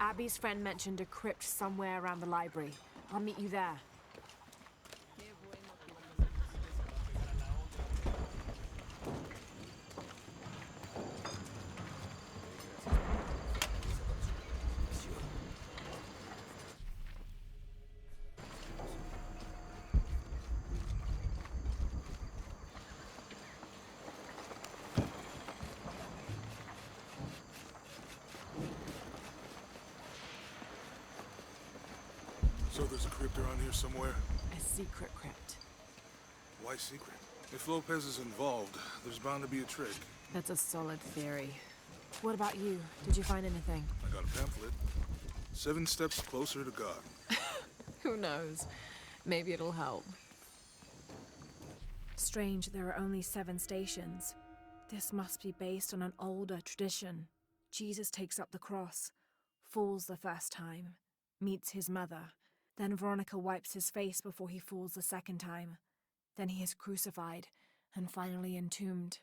Abby's friend mentioned a crypt somewhere around the library. I'll meet you there. So there's a crypt around here somewhere? A secret crypt. Why secret? If Lopez is involved, there's bound to be a trick. That's a solid theory. What about you? Did you find anything? I got a pamphlet. 7 Steps Closer to God. Who knows? Maybe it'll help. Strange there are only 7 stations. This must be based on an older tradition. Jesus takes up the cross, falls the first time, meets his mother. Then Veronica wipes his face before he falls the second time. Then he is crucified and finally entombed.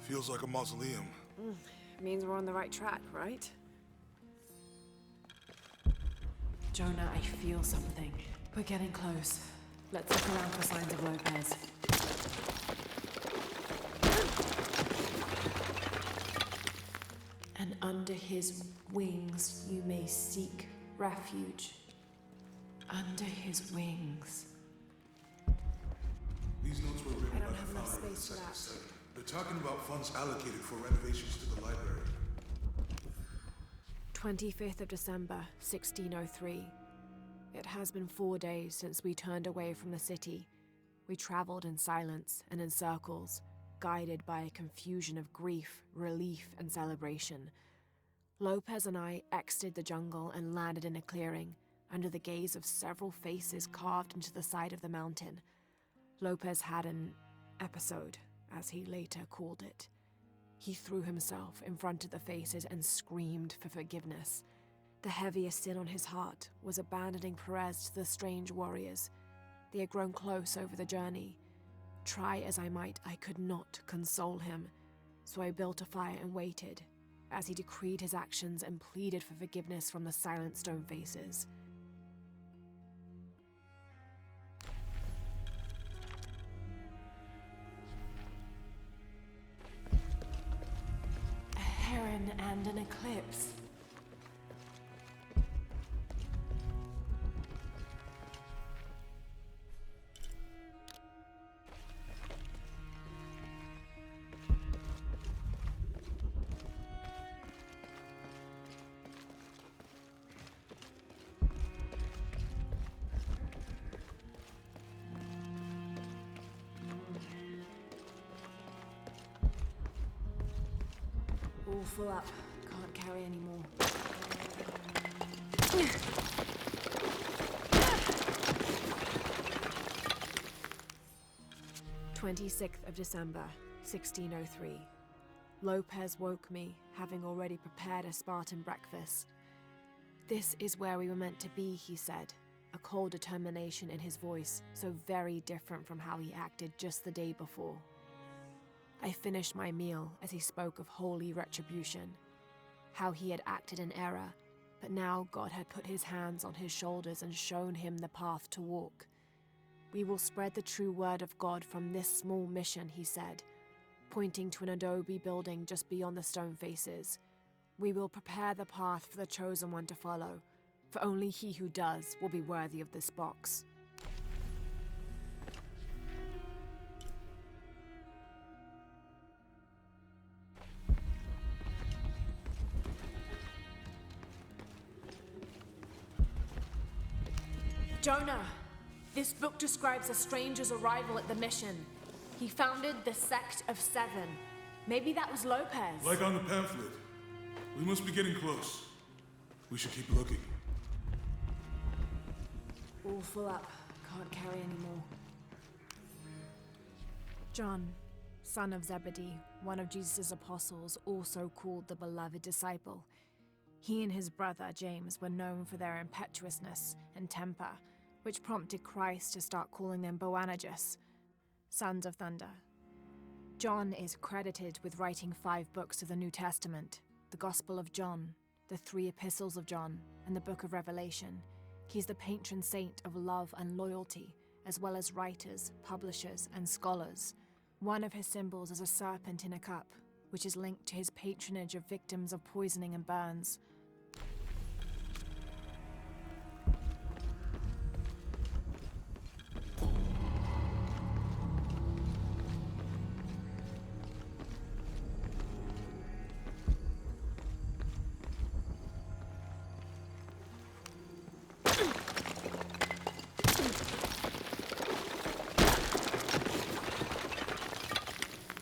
Feels like a mausoleum. Means we're on the right track, right? Jonah, I feel something. We're getting close. Let's look around for signs of Lopez. And under his wings you may seek refuge. Under his wings. These notes were written I don't by have the enough founder of the space for second that. study. They're talking about funds allocated for renovations to the library. 25th of December, 1603. It has been 4 days since we turned away from the city. We traveled in silence and in circles, guided by a confusion of grief, relief, and celebration. Lopez and I exited the jungle and landed in a clearing, under the gaze of several faces carved into the side of the mountain. Lopez had an episode, as he later called it. He threw himself in front of the faces and screamed for forgiveness. The heaviest sin on his heart was abandoning Perez to the strange warriors. They had grown close over the journey. Try as I might, I could not console him, so I built a fire and waited, as he decreed his actions and pleaded for forgiveness from the silent stone faces. A heron and an eclipse. All full up. Can't carry any more. 26th of December, 1603. Lopez woke me, having already prepared a Spartan breakfast. This is where we were meant to be, he said, a cold determination in his voice, so very different from how he acted just the day before. I finished my meal as he spoke of holy retribution, how he had acted in error, but now God had put his hands on his shoulders and shown him the path to walk. We will spread the true word of God from this small mission, he said, pointing to an adobe building just beyond the stone faces. We will prepare the path for the chosen one to follow, for only he who does will be worthy of this box. Jonah, this book describes a stranger's arrival at the mission. He founded the Sect of Seven. Maybe that was Lopez. Like on the pamphlet. We must be getting close. We should keep looking. All full up. Can't carry any more. John, son of Zebedee, one of Jesus' apostles, also called the beloved disciple. He and his brother James were known for their impetuousness and temper, which prompted Christ to start calling them Boanerges, sons of thunder. John is credited with writing 5 books of the New Testament: the Gospel of John, the 3 epistles of John, and the Book of Revelation. He's the patron saint of love and loyalty, as well as writers, publishers, and scholars. One of his symbols is a serpent in a cup, which is linked to his patronage of victims of poisoning and burns.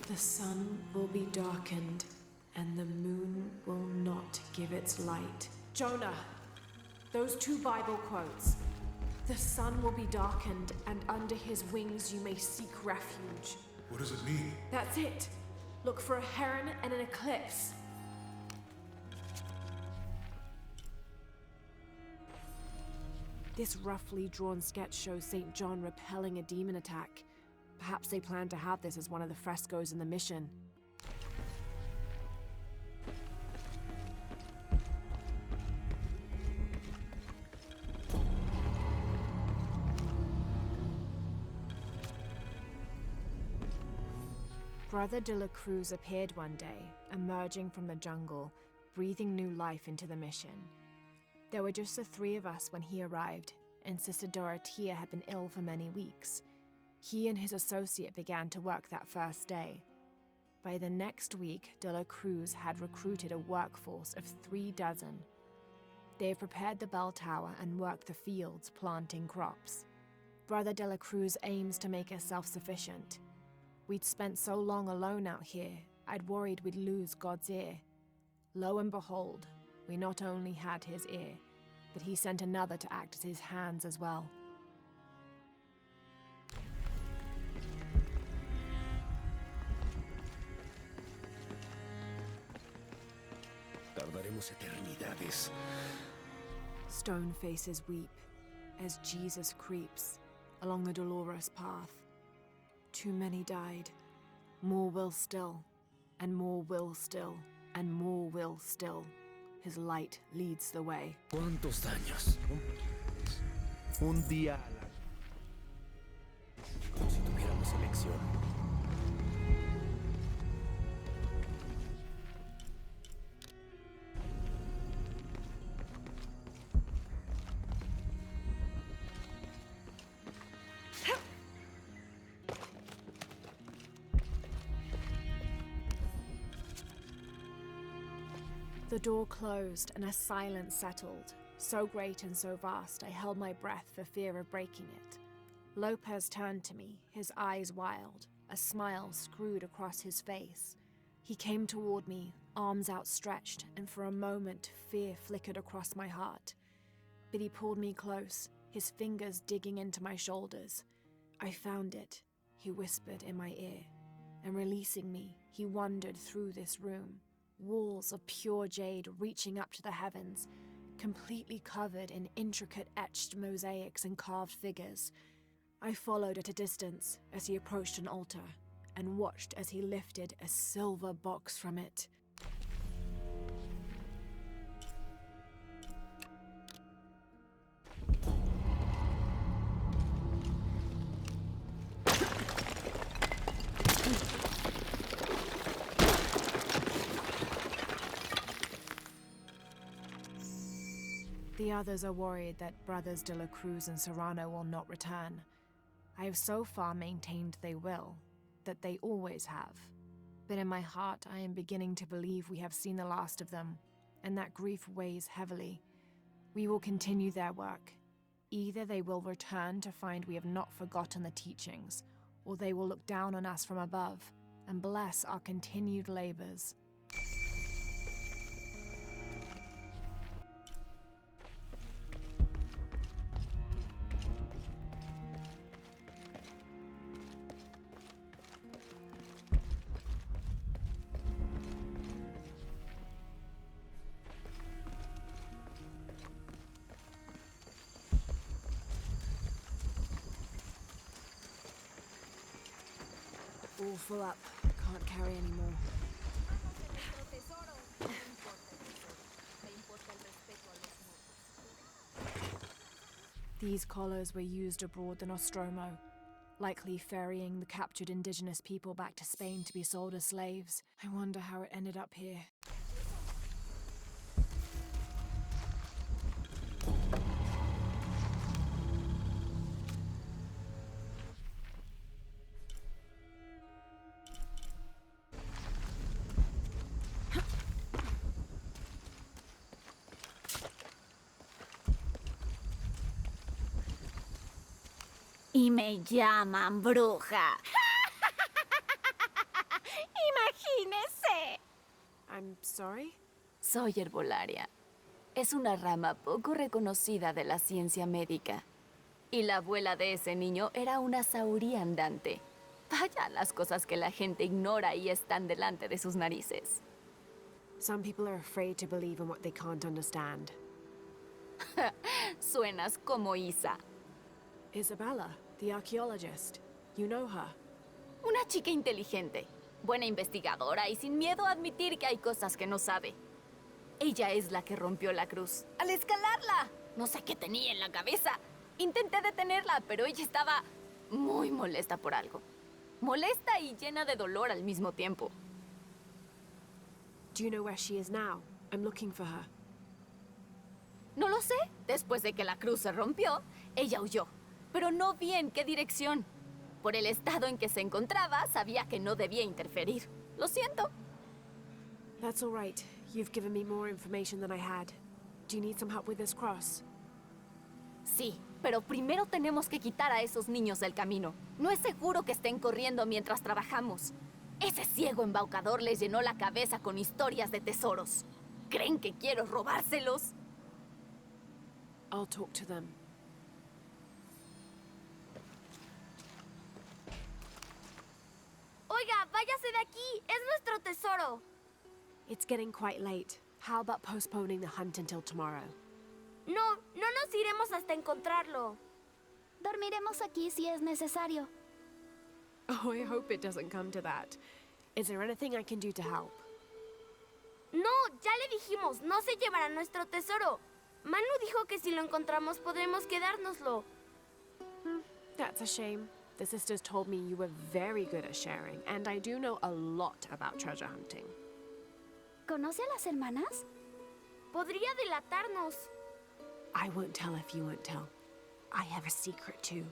The sun will be darkened, and the moon will not give its light. Jonah, those 2 Bible quotes. The sun will be darkened, and under his wings you may seek refuge. What does it mean? That's it. Look for a heron and an eclipse. This roughly drawn sketch shows St. John repelling a demon attack. Perhaps they plan to have this as one of the frescoes in the mission. Brother de la Cruz appeared one day, emerging from the jungle, breathing new life into the mission. There were just the 3 of us when he arrived, and Sister Dorothea had been ill for many weeks. He and his associate began to work that first day. By the next week, de la Cruz had recruited a workforce of 36. They have prepared the bell tower and worked the fields, planting crops. Brother de la Cruz aims to make us self-sufficient. We'd spent so long alone out here, I'd worried we'd lose God's ear. Lo and behold, we not only had his ear, but he sent another to act as his hands as well. Tardaremos eternidades. Stone faces weep as Jesus creeps along the dolorous path. Too many died. More will still, and more will still, and more will still. His light leads the way. ¿Cuántos daños? Un día a la... Como si tuviéramos elección. The door closed and a silence settled, so great and so vast I held my breath for fear of breaking it. Lopez turned to me, his eyes wild, a smile screwed across his face. He came toward me, arms outstretched, and for a moment fear flickered across my heart. But he pulled me close, his fingers digging into my shoulders. "I found it," he whispered in my ear, and releasing me, he wandered through this room. Walls of pure jade reaching up to the heavens, completely covered in intricate etched mosaics and carved figures. I followed at a distance as he approached an altar, and watched as he lifted a silver box from it. The others are worried that Brothers de la Cruz and Serrano will not return. I have so far maintained they will, that they always have. But in my heart I am beginning to believe we have seen the last of them, and that grief weighs heavily. We will continue their work. Either they will return to find we have not forgotten the teachings, or they will look down on us from above and bless our continued labors. All full up. Can't carry anymore. These collars were used abroad in Nostromo, likely ferrying the captured indigenous people back to Spain to be sold as slaves. I wonder how it ended up here. Y me llaman bruja. Imagínese. I'm sorry? Soy herbolaria. Es una rama poco reconocida de la ciencia médica. Y la abuela de ese niño era una sauría andante. Vaya las cosas que la gente ignora y están delante de sus narices. Some people are afraid to believe in what they can't understand. Suenas como Isa. Isabella, the archaeologist. You know her. Una chica inteligente, buena investigadora y sin miedo a admitir que hay cosas que no sabe. Ella es la que rompió la cruz. ¡Al escalarla! No sé qué tenía en la cabeza. Intenté detenerla, pero ella estaba muy molesta por algo. Molesta y llena de dolor al mismo tiempo. Do you know where she is now? I'm looking for her. No lo sé. Después de que la cruz se rompió, ella huyó. Pero no vi en qué dirección. Por el estado en que se encontraba, sabía que no debía interferir. Lo siento. That's all right. You've given me more information than I had. Do you need some help with this cross? Sí, pero primero tenemos que quitar a esos niños del camino. No es seguro que estén corriendo mientras trabajamos. Ese ciego embaucador les llenó la cabeza con historias de tesoros. ¿Creen que quiero robárselos? I'll talk to them. Oiga, váyase de aquí. Es nuestro tesoro. It's getting quite late. How about postponing the hunt until tomorrow? No nos iremos hasta encontrarlo. Dormiremos aquí si es necesario. Oh, I hope it doesn't come to that. Is there anything I can do to help? No, ya le dijimos, no se llevará nuestro tesoro. Manu dijo que si lo encontramos podremos quedárnoslo. That's a shame. The sisters told me you were very good at sharing, and I do know a lot about treasure hunting. ¿Conoce a las hermanas? Podría delatarnos. I won't tell if you won't tell. I have a secret too.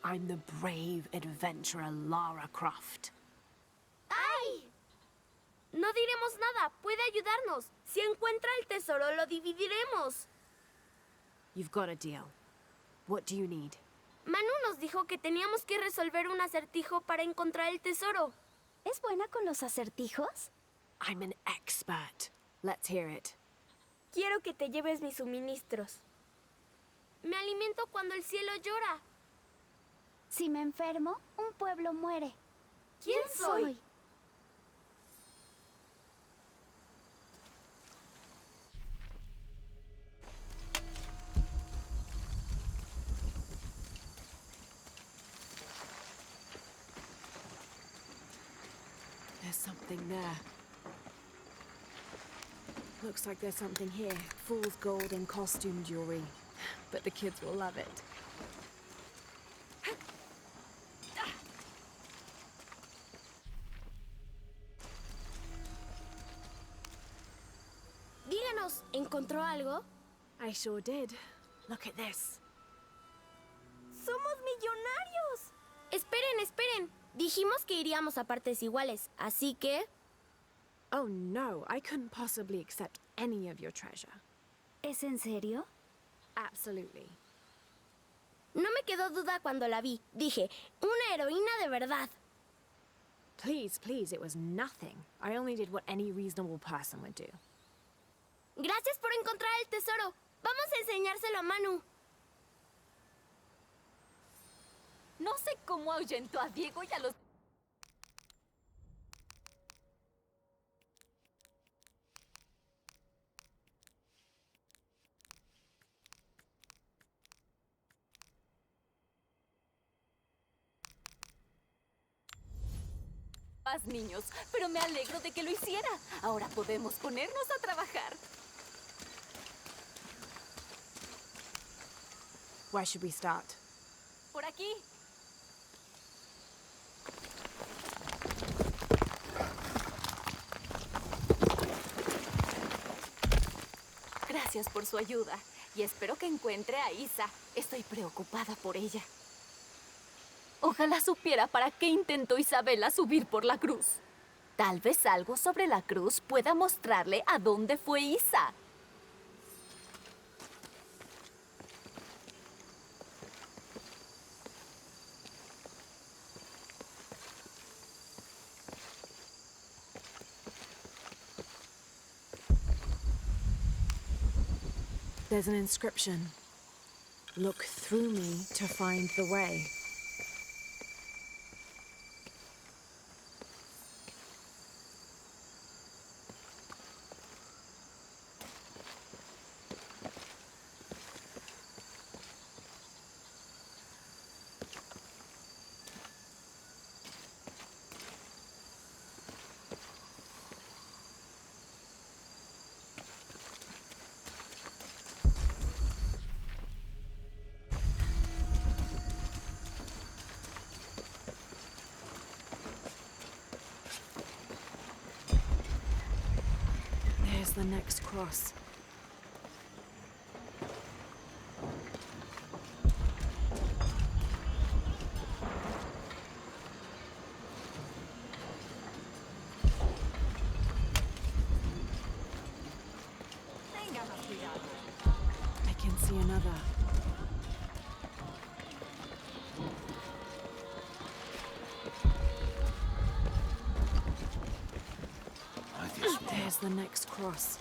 I'm the brave adventurer Lara Croft. ¡Ay! No diremos nada, puede ayudarnos. Si encuentra el tesoro, lo dividiremos. You've got a deal. What do you need? Manu nos dijo que teníamos que resolver un acertijo para encontrar el tesoro. ¿Es buena con los acertijos? I'm an expert. Let's hear it. Quiero que te lleves mis suministros. Me alimento cuando el cielo llora. Si me enfermo, un pueblo muere. ¿Quién soy? There's something there. Looks like there's something here. Fool's gold and costume jewelry. But the kids will love it. Díganos, ¿encontró algo? I sure did. Look at this. ¡Somos millonarios! Esperen. Dijimos que iríamos a partes iguales, así que... Oh no, I couldn't possibly accept any of your treasure. ¿Es en serio? Absolutely. No me quedó duda cuando la vi. Dije, una heroína de verdad. Please, it was nothing. I only did what any reasonable person would do. Gracias por encontrar el tesoro. Vamos a enseñárselo a Manu. No sé cómo ahuyentó a Diego y a los... más niños, pero me alegro de que lo hiciera. Ahora podemos ponernos a trabajar. Where should we start? Por aquí. Gracias por su ayuda y espero que encuentre a Isa. Estoy preocupada por ella. Ojalá supiera para qué intentó Isabela subir por la cruz. Tal vez algo sobre la cruz pueda mostrarle a dónde fue Isa. There's an inscription. Look through me to find the way. There's the next cross. I can see another. There's the next cross.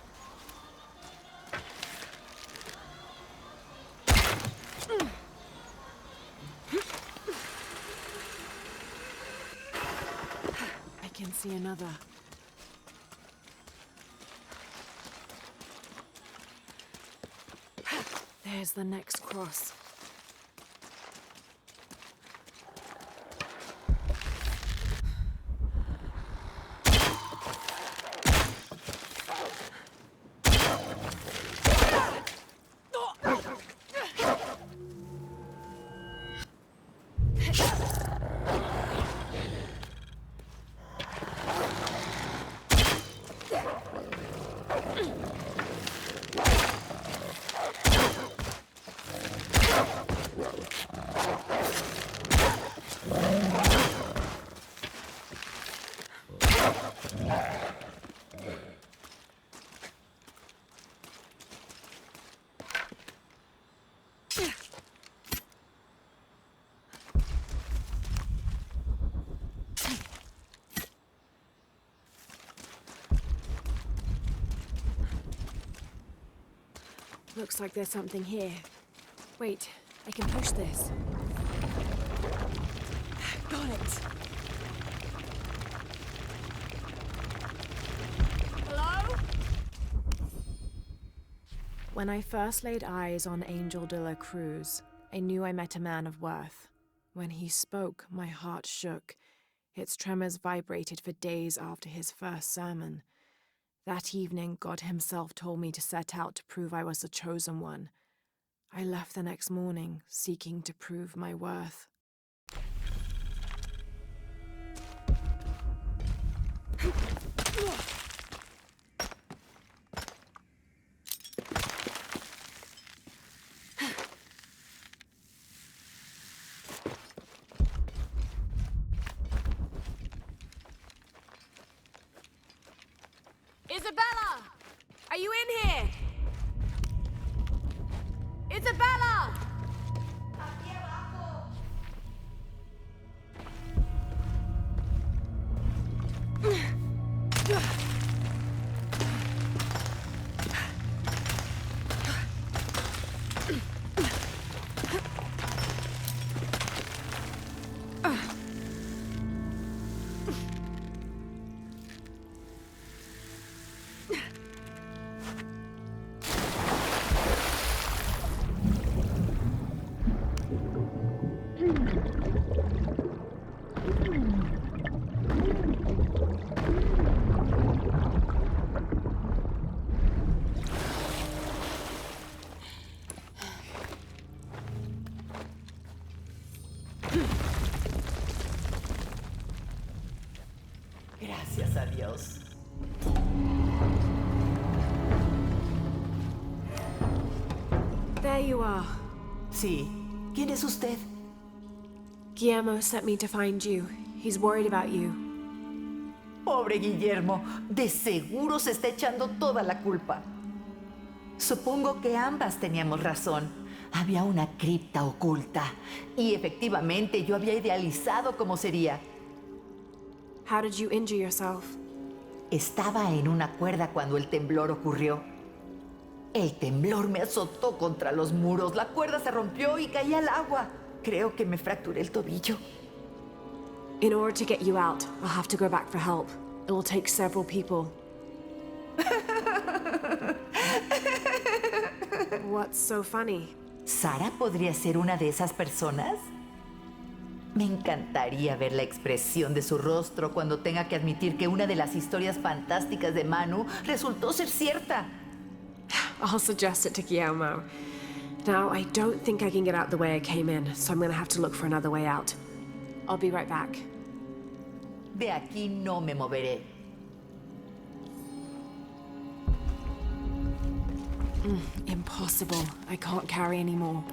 I can see another. There's the next cross. Looks like there's something here. Wait, I can push this. Got it! Hello? When I first laid eyes on Angel de la Cruz, I knew I met a man of worth. When he spoke, my heart shook. Its tremors vibrated for days after his first sermon. That evening, God himself told me to set out to prove I was the chosen one. I left the next morning, seeking to prove my worth. Isabella! Are you in here? Isabella! you are. Sí. ¿Quién es usted? Guillermo sent me to find you. He's worried about you. Pobre Guillermo. De seguro se está echando toda la culpa. Supongo que ambas teníamos razón. Había una cripta oculta. Y efectivamente yo había idealizado cómo sería. How did you injure yourself? Estaba en una cuerda cuando el temblor ocurrió. El temblor me azotó contra los muros. La cuerda se rompió y caí al agua. Creo que me fracturé el tobillo. In order to get you out, I'll have to go back for help. It will take several people. What's so funny? ¿Sara podría ser una de esas personas? Me encantaría ver la expresión de su rostro cuando tenga que admitir que una de las historias fantásticas de Manu resultó ser cierta. I'll suggest it to Guillermo. Now, I don't think I can get out the way I came in, so I'm gonna have to look for another way out. I'll be right back. De aquí no me moveré. Impossible. I can't carry anymore.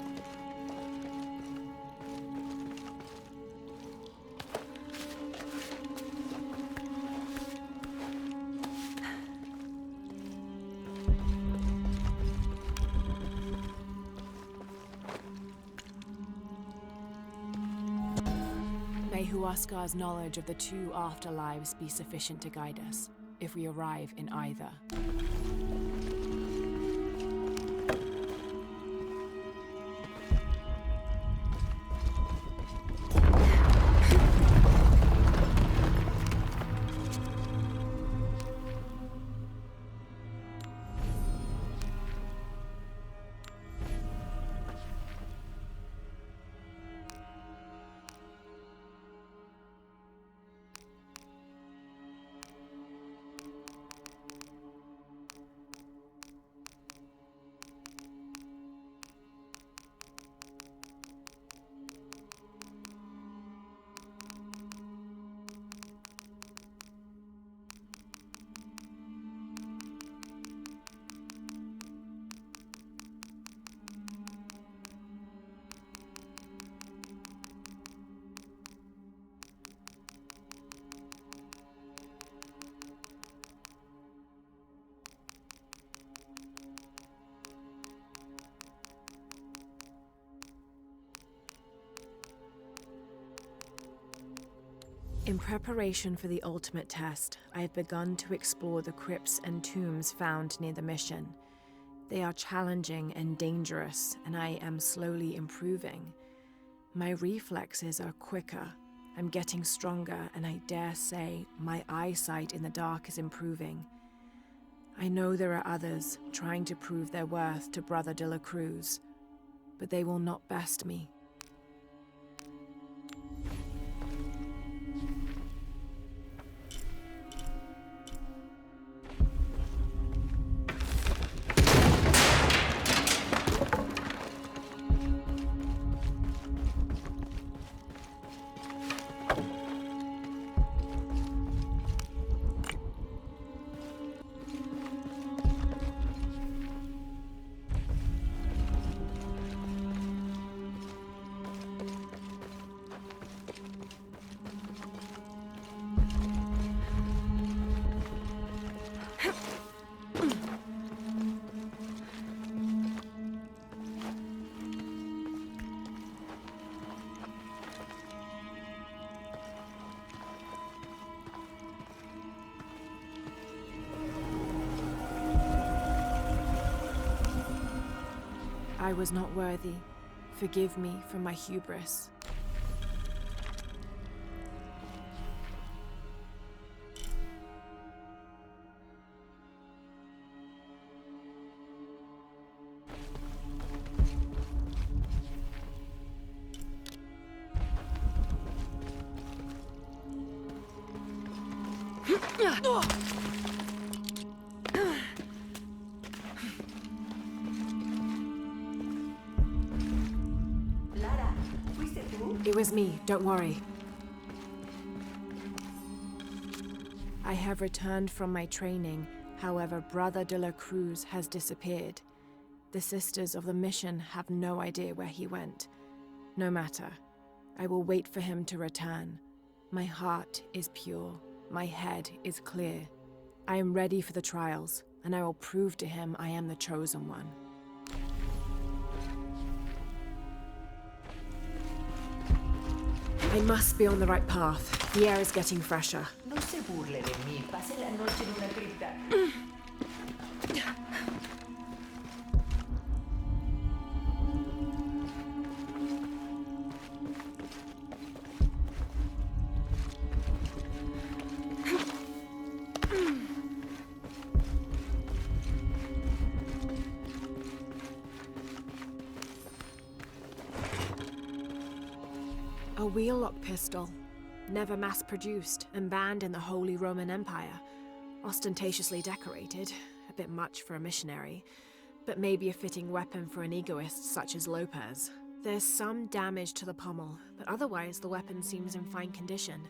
May Huascar's knowledge of the two afterlives be sufficient to guide us, if we arrive in either. In preparation for the ultimate test, I have begun to explore the crypts and tombs found near the mission. They are challenging and dangerous, and I am slowly improving. My reflexes are quicker, I'm getting stronger, and I dare say my eyesight in the dark is improving. I know there are others trying to prove their worth to Brother de la Cruz, but they will not best me. I was not worthy. Forgive me for my hubris. It was me, don't worry. I have returned from my training, however, Brother de la Cruz has disappeared. The sisters of the mission have no idea where he went. No matter. I will wait for him to return. My heart is pure. My head is clear. I am ready for the trials, and I will prove to him I am the chosen one. I must be on the right path. The air is getting fresher. No se burle de mí. Pase la noche en una cripta. A wheel-lock pistol, never mass-produced and banned in the Holy Roman Empire. Ostentatiously decorated, a bit much for a missionary, but maybe a fitting weapon for an egoist such as Lopez. There's some damage to the pommel, but otherwise the weapon seems in fine condition.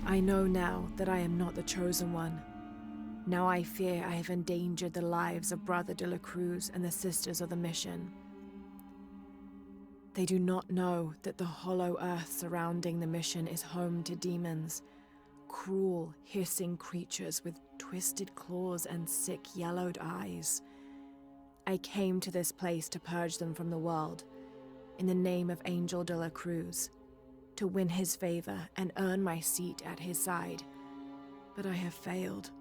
I know now that I am not the chosen one. Now I fear I have endangered the lives of Brother de la Cruz and the Sisters of the Mission. They do not know that the hollow earth surrounding the mission is home to demons, cruel, hissing creatures with twisted claws and sick, yellowed eyes. I came to this place to purge them from the world, in the name of Angel de la Cruz, to win his favor and earn my seat at his side. But I have failed.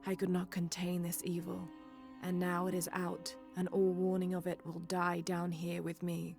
I could not contain this evil, and now it is out, and all warning of it will die down here with me.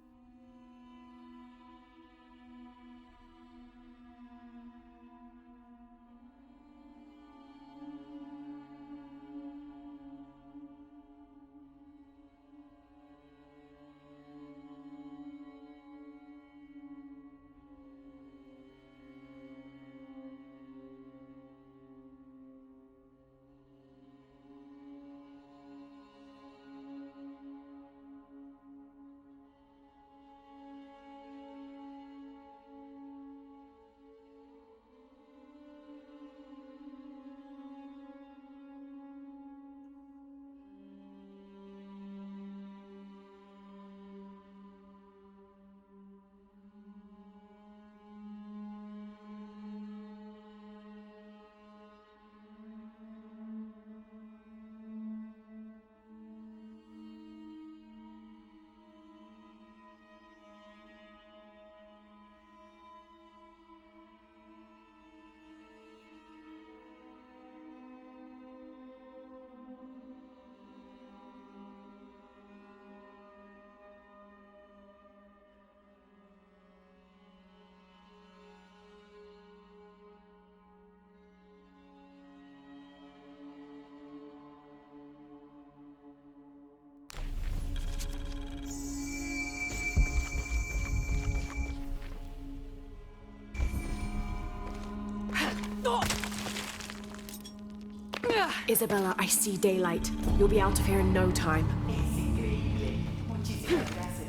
Isabella, I see daylight. You'll be out of here in no time. Es increíble. Muchísimas gracias.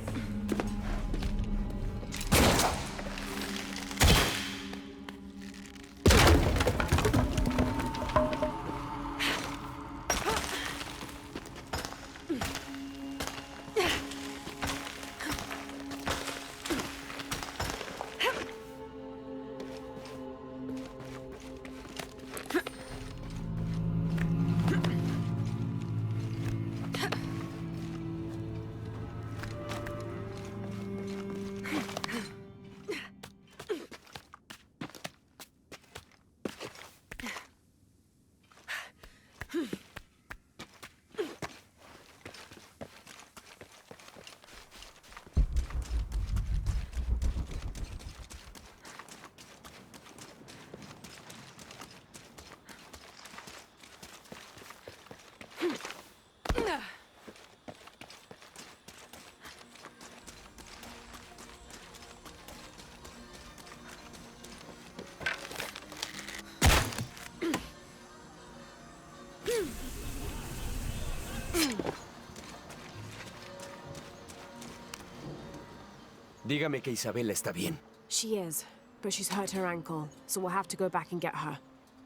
Dígame que Isabela está bien. She is, but she's hurt her ankle, so we'll have to go back and get her.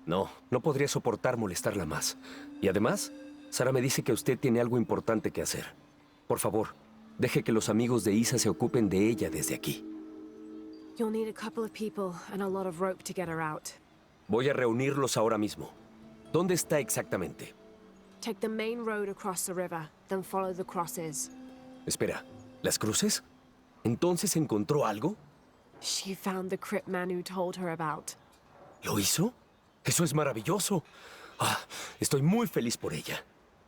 No, no podría soportar molestarla más. Y además, Sara me dice que usted tiene algo importante que hacer. Por favor, deje que los amigos de Isa se ocupen de ella desde aquí. You'll need a couple of people and a lot of rope to get her out. Voy a reunirlos ahora mismo. ¿Dónde está exactamente? Take the main road across the river, then follow the crosses. Espera, ¿las cruces? ¿Entonces encontró algo? She found the crypt Manu told her about. ¿Lo hizo? Eso es maravilloso. Estoy muy feliz por ella.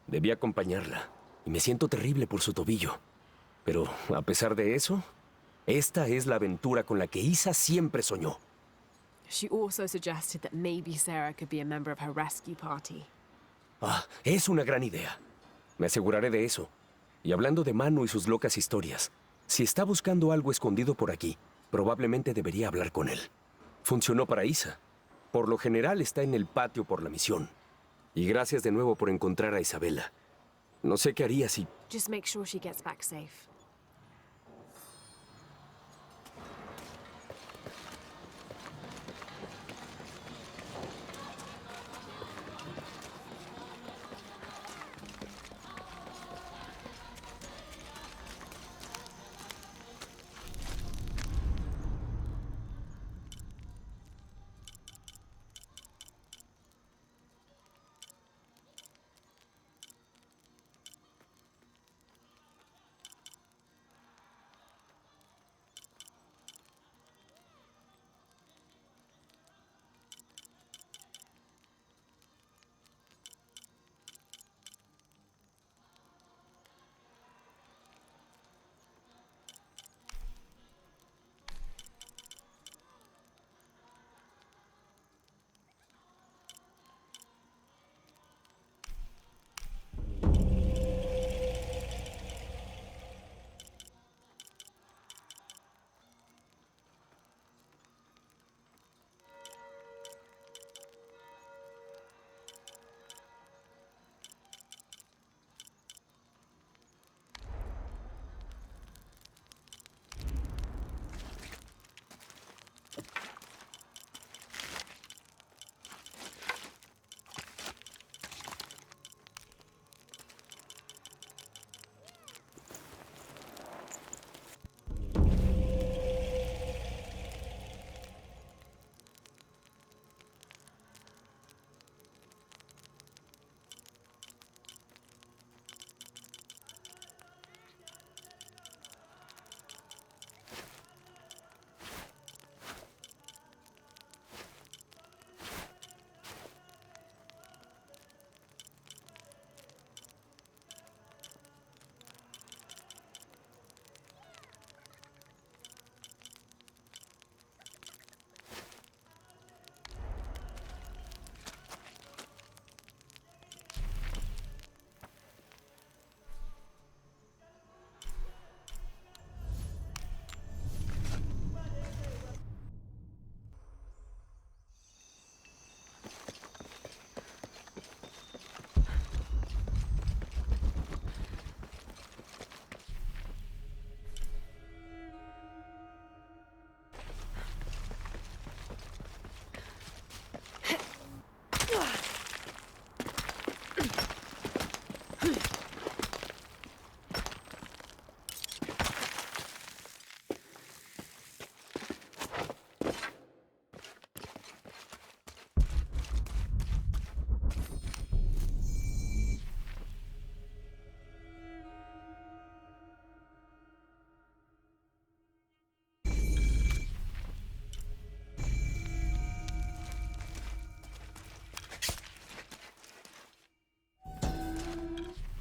Debí acompañarla, y me siento terrible por su tobillo. Pero, a pesar de eso, esta es la aventura con la que Isa siempre soñó. She also suggested that maybe Sarah could be a member of her rescue party. Es una gran idea. Me aseguraré de eso. Y hablando de Manu y sus locas historias, si está buscando algo escondido por aquí, probablemente debería hablar con él. Funcionó para Isa. Por lo general está en el patio por la misión. Y gracias de nuevo por encontrar a Isabela. No sé qué haría si... Just make sure she gets back safe.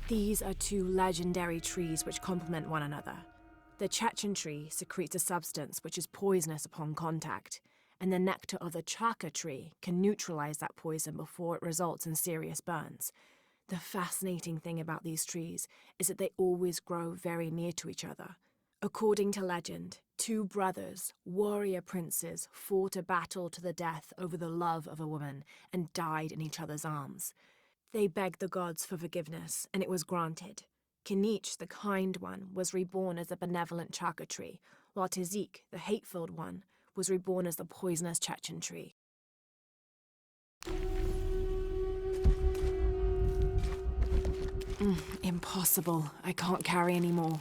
These are two legendary trees which complement one another. The Chechen tree secretes a substance which is poisonous upon contact, and the nectar of the Chaka tree can neutralize that poison before it results in serious burns. The fascinating thing about these trees is that they always grow very near to each other. According to legend, two brothers, warrior princes, fought a battle to the death over the love of a woman and died in each other's arms. They begged the gods for forgiveness, and it was granted. Kinich, the kind one, was reborn as a benevolent Chaka tree, while Tizik, the hate-filled one, was reborn as the poisonous Chechen tree. Impossible. I can't carry anymore.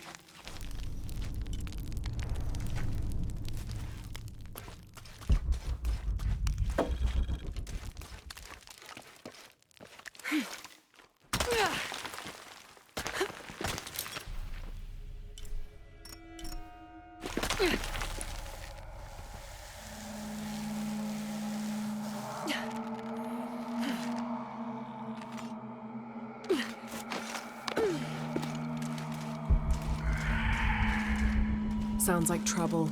Sounds like trouble.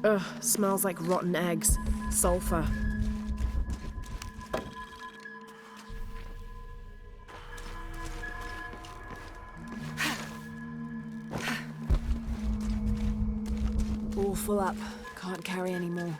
Ugh, smells like rotten eggs. Sulfur. All full up. Can't carry anymore.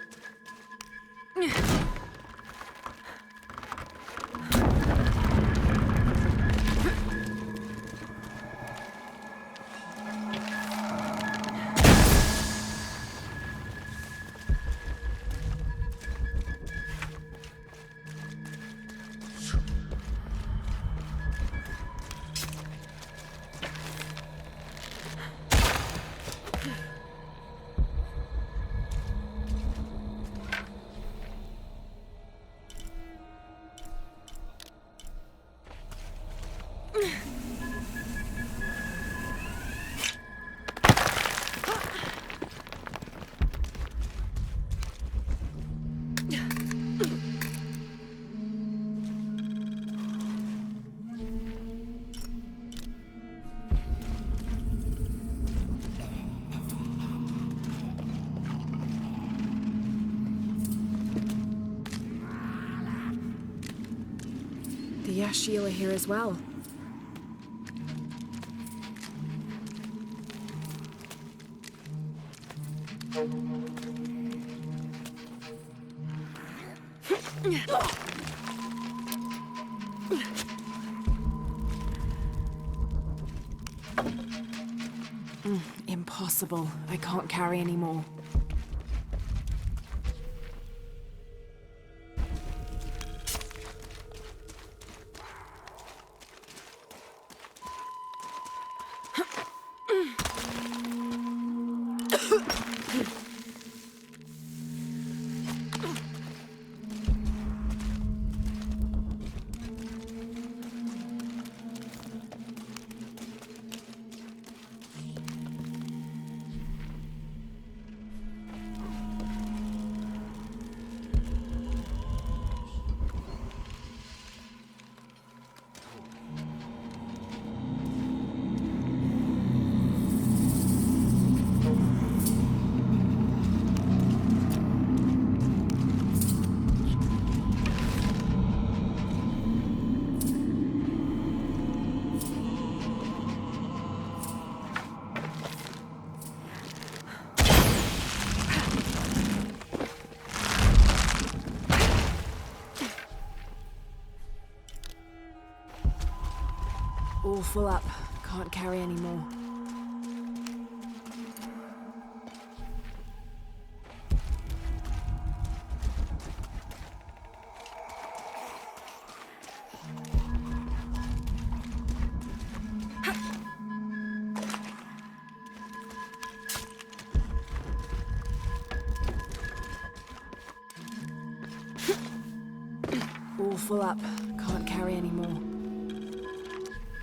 The Yashil are here as well. Impossible. I can't carry anymore. All full up. Can't carry anymore. full up. Can't carry anymore.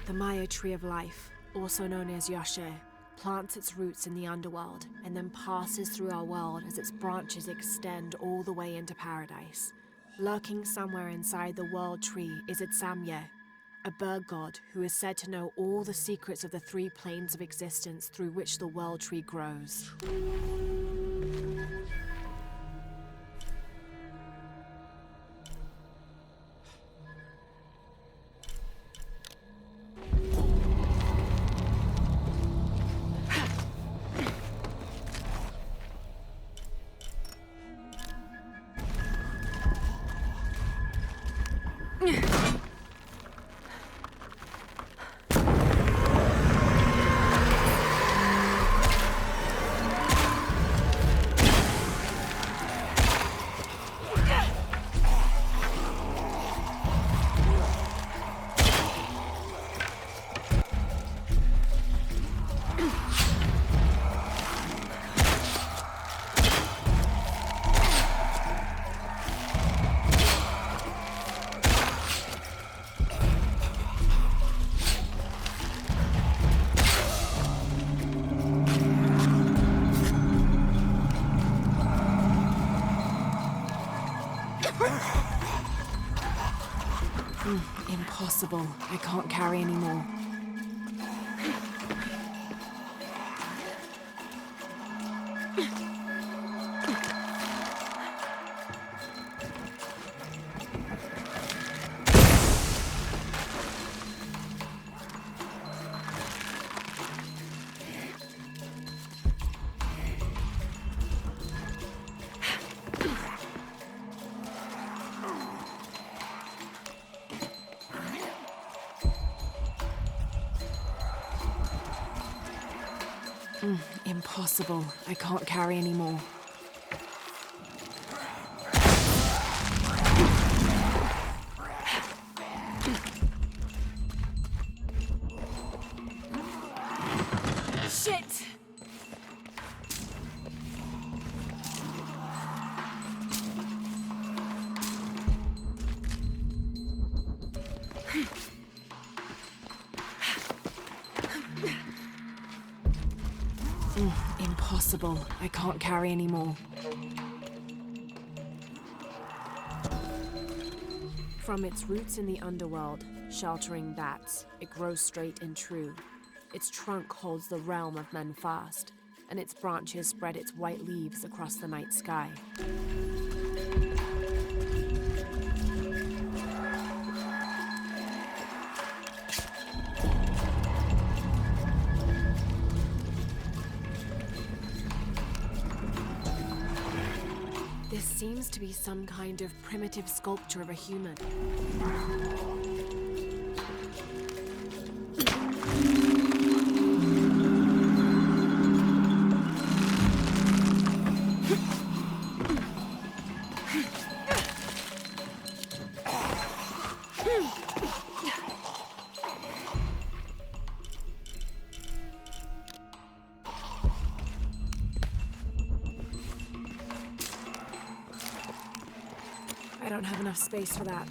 The Maya Tree of Life, also known as Yashe, plants its roots in the underworld and then passes through our world as its branches extend all the way into paradise. Lurking somewhere inside the world tree is Itsamye, a bird god who is said to know all the secrets of the 3 planes of existence through which the world tree grows. Impossible. I can't carry anymore. Impossible. I can't carry anymore. Shit! Impossible. I can't carry anymore. From its roots in the underworld, sheltering bats, it grows straight and true. Its trunk holds the realm of men fast, and its branches spread its white leaves across the night sky. This seems to be some kind of primitive sculpture of a human. I don't have enough space for that.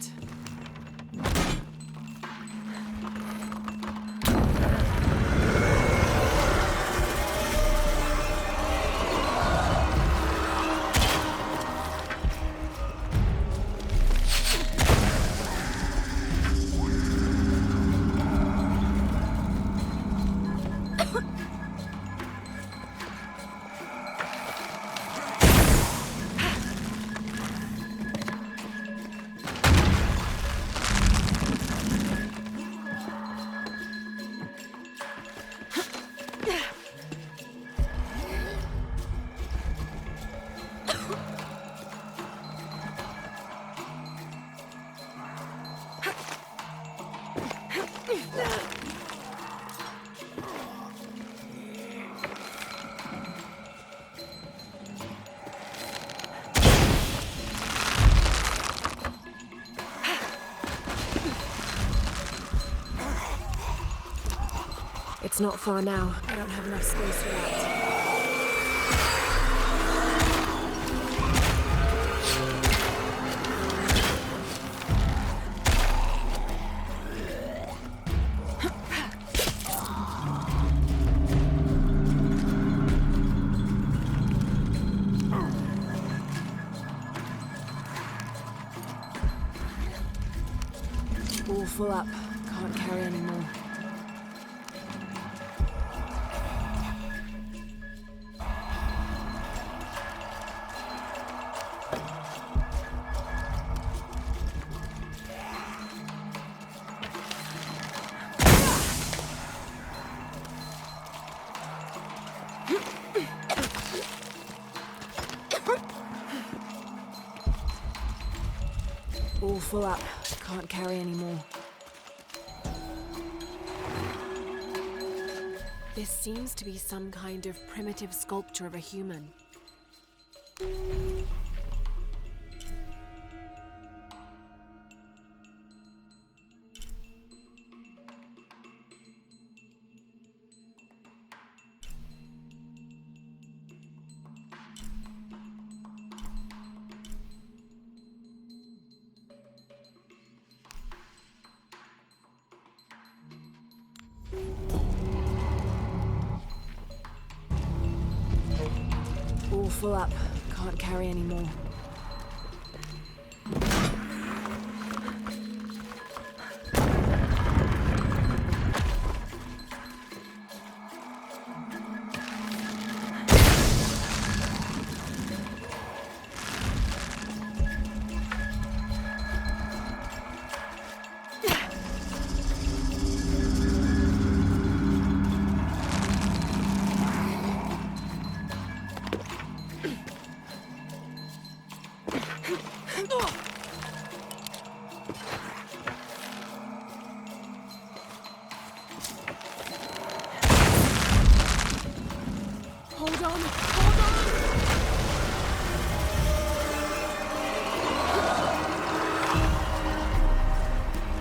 It's not far now. I don't have enough space for that. full up. Can't carry anymore. All full up. Can't carry anymore. This seems to be some kind of primitive sculpture of a human. All full up. Can't carry anymore. Hold on! Hold on!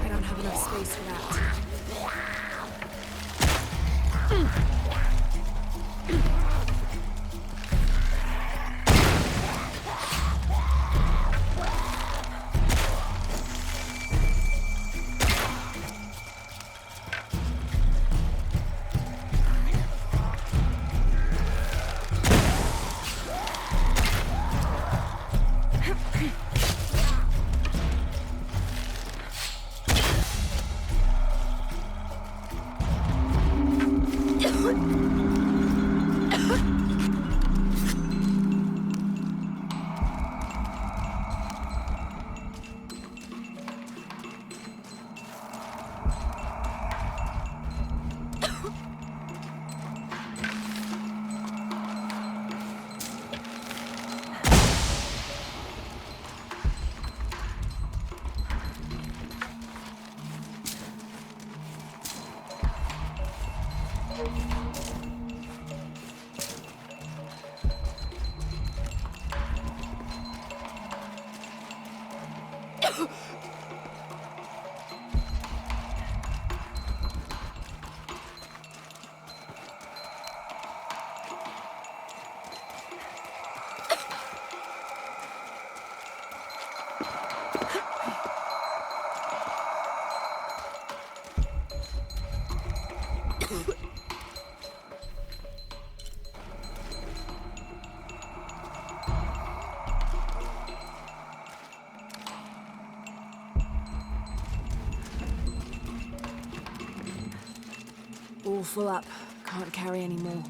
I don't have enough space for that. All full up. Can't carry anymore.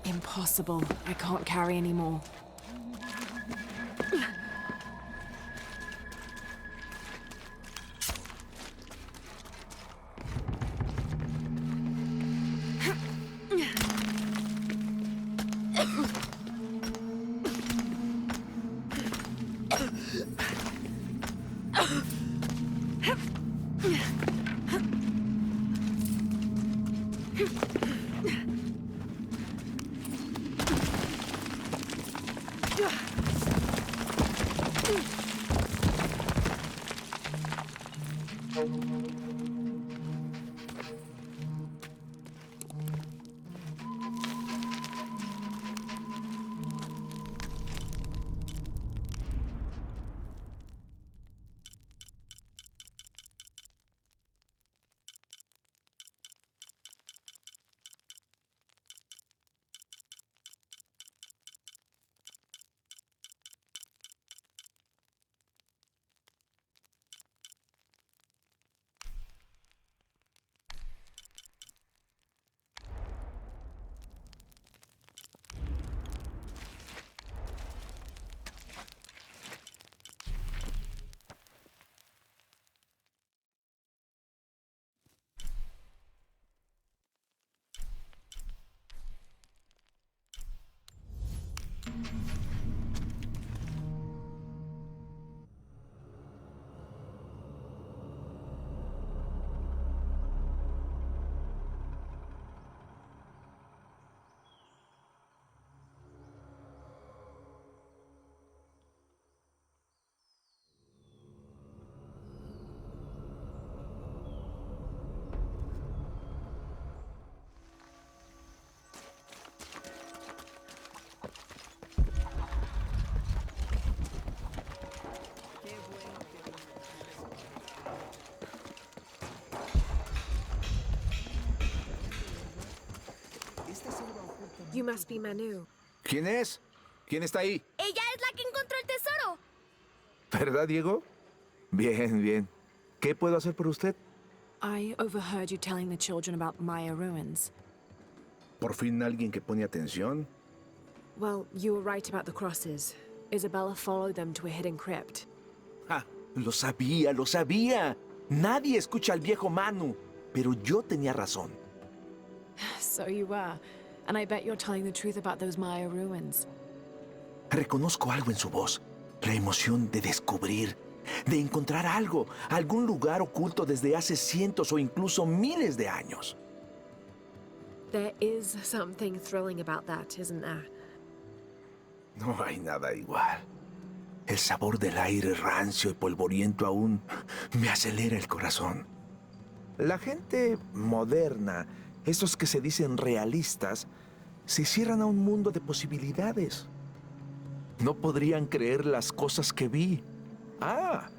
Impossible. I can't carry any more. You must be Manu. ¿Quién es? ¿Quién está ahí? Ella es la que encontró el tesoro. ¿Verdad, Diego? Bien, bien. ¿Qué puedo hacer por usted? I overheard you telling the children about Maya ruins. ¿Por fin alguien que pone atención? Well, you were right about the crosses. Isabella followed them to a hidden crypt. ¡Ah! Lo sabía, lo sabía. Nadie escucha al viejo Manu. Pero yo tenía razón. So you were. And I bet you're telling the truth about those Maya ruins. Reconozco algo en su voz. La emoción de descubrir, de encontrar algo, algún lugar oculto desde hace cientos o incluso miles de años. There is something thrilling about that, isn't there? No hay nada igual. El sabor del aire rancio y polvoriento aún me acelera el corazón. La gente moderna, esos que se dicen realistas, se cierran a un mundo de posibilidades. No podrían creer las cosas que vi. Ah,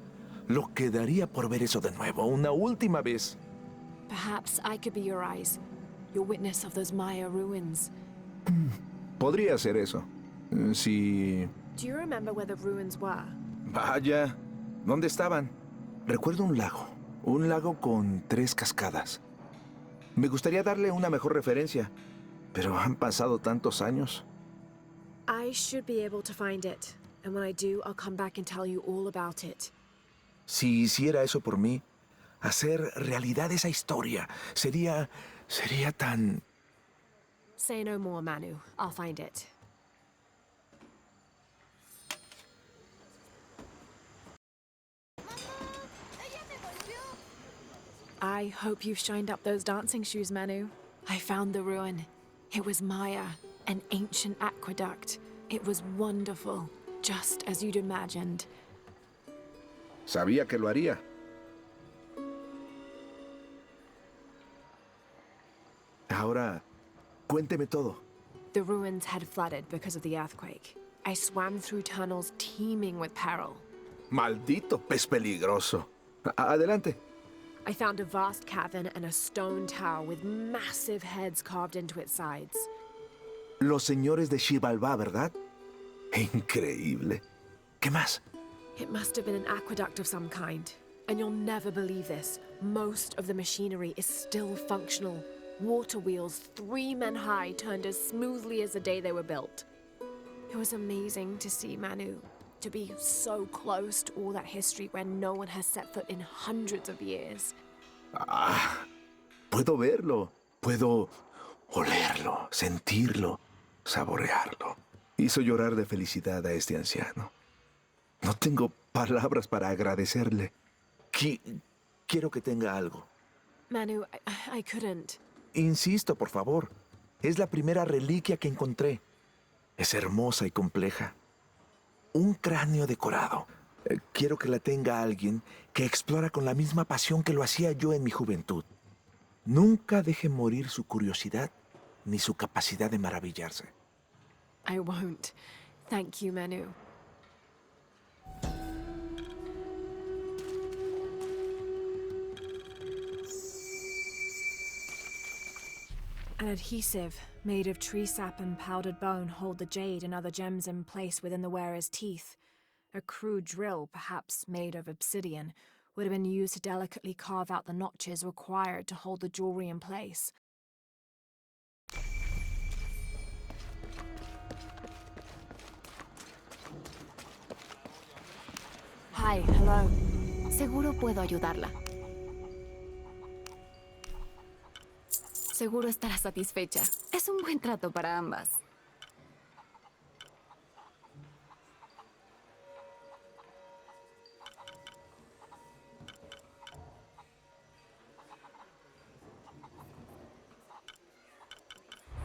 lo que daría por ver eso de nuevo, una última vez. Perhaps I could be your eyes, your witness of those Maya ruins. Podría ser eso. Si... Do you remember where the ruins were? Vaya, ¿dónde estaban? Recuerdo un lago con 3 cascadas. Me gustaría darle una mejor referencia, pero han pasado tantos años. I should be able to find it, and when I do, I'll come back and tell you all about it. Si hiciera eso por mí, hacer realidad esa historia, sería tan... Say no more, Manu. I'll find it. I hope you've shined up those dancing shoes, Manu. I found the ruin. It was Maya, an ancient aqueduct. It was wonderful, just as you'd imagined. Sabía que lo haría. Ahora, cuénteme todo. The ruins had flooded because of the earthquake. I swam through tunnels teeming with peril. Maldito pez peligroso. Adelante. I found a vast cavern and a stone tower with massive heads carved into its sides. Los señores de Xibalbá, ¿verdad? Increíble. ¿Qué más? It must have been an aqueduct of some kind. And you'll never believe this. Most of the machinery is still functional. Water wheels 3 men high turned as smoothly as the day they were built. It was amazing to see, Manu. To be so close to all that history where no one has set foot in hundreds of years. Ah, puedo verlo. Puedo olerlo, sentirlo, saborearlo. Hizo llorar de felicidad a este anciano. No tengo palabras para agradecerle. Quiero que tenga algo. Manu, I couldn't. Insisto, por favor. Es la primera reliquia que encontré. Es hermosa y compleja. Un cráneo decorado. Quiero que la tenga alguien que explora con la misma pasión que lo hacía yo en mi juventud. Nunca deje morir su curiosidad ni su capacidad de maravillarse. I won't. Thank you, Manu. An adhesive made of tree sap and powdered bone hold the jade and other gems in place within the wearer's teeth. A crude drill, perhaps made of obsidian, would have been used to delicately carve out the notches required to hold the jewelry in place. Hi, hello. Seguro puedo ayudarla. Seguro estará satisfecha. Es un buen trato para ambas.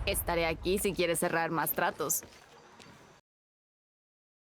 Estaré aquí si quieres cerrar más tratos.